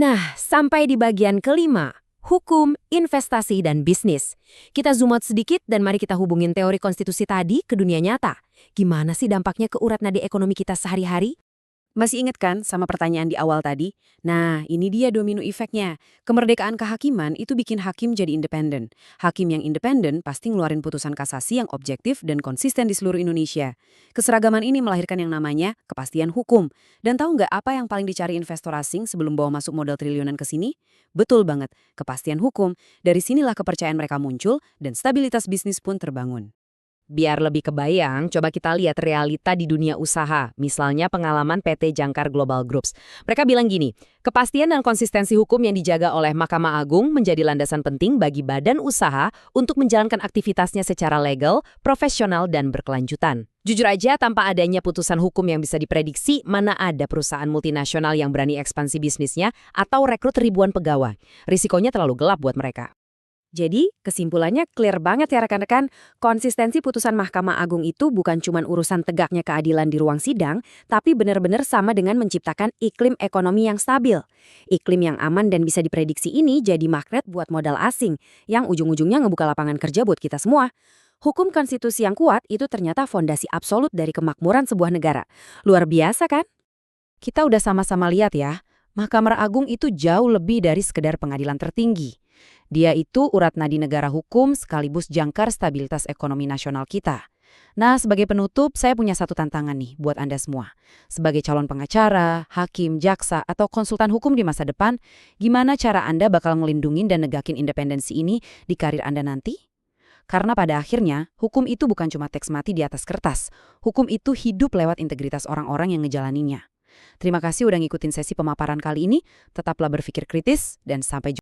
Nah, sampai di bagian kelima, hukum, investasi, dan bisnis. Kita zoom out sedikit dan mari kita hubungin teori konstitusi tadi ke dunia nyata. Gimana sih dampaknya ke urat nadi ekonomi kita sehari-hari? Masih ingat kan sama pertanyaan di awal tadi? Nah, ini dia domino efeknya. Kemerdekaan kehakiman itu bikin hakim jadi independen. Hakim yang independen pasti ngeluarin putusan kasasi yang objektif dan konsisten di seluruh Indonesia. Keseragaman ini melahirkan yang namanya kepastian hukum. Dan tahu nggak apa yang paling dicari investor asing sebelum bawa masuk modal triliunan ke sini? Betul banget, kepastian hukum. Dari sinilah kepercayaan mereka muncul dan stabilitas bisnis pun terbangun. Biar lebih kebayang, coba kita lihat realita di dunia usaha, misalnya pengalaman PT Jangkar Global Groups. Mereka bilang gini, kepastian dan konsistensi hukum yang dijaga oleh Mahkamah Agung menjadi landasan penting bagi badan usaha untuk menjalankan aktivitasnya secara legal, profesional, dan berkelanjutan. Jujur aja, tanpa adanya putusan hukum yang bisa diprediksi, mana ada perusahaan multinasional yang berani ekspansi bisnisnya atau rekrut ribuan pegawai. Risikonya terlalu gelap buat mereka. Jadi, kesimpulannya clear banget ya rekan-rekan, konsistensi putusan Mahkamah Agung itu bukan cuma urusan tegaknya keadilan di ruang sidang, tapi benar-benar sama dengan menciptakan iklim ekonomi yang stabil. Iklim yang aman dan bisa diprediksi ini jadi magnet buat modal asing, yang ujung-ujungnya ngebuka lapangan kerja buat kita semua. Hukum konstitusi yang kuat itu ternyata fondasi absolut dari kemakmuran sebuah negara. Luar biasa kan? Kita udah sama-sama lihat ya, Mahkamah Agung itu jauh lebih dari sekedar pengadilan tertinggi. Dia itu urat nadi negara hukum sekaligus jangkar stabilitas ekonomi nasional kita. Nah, sebagai penutup, saya punya satu tantangan nih buat Anda semua. Sebagai calon pengacara, hakim, jaksa, atau konsultan hukum di masa depan, gimana cara Anda bakal ngelindungin dan negakin independensi ini di karir Anda nanti? Karena pada akhirnya, hukum itu bukan cuma teks mati di atas kertas. Hukum itu hidup lewat integritas orang-orang yang ngejalaninnya. Terima kasih udah ngikutin sesi pemaparan kali ini. Tetaplah berpikir kritis dan sampai jumpa.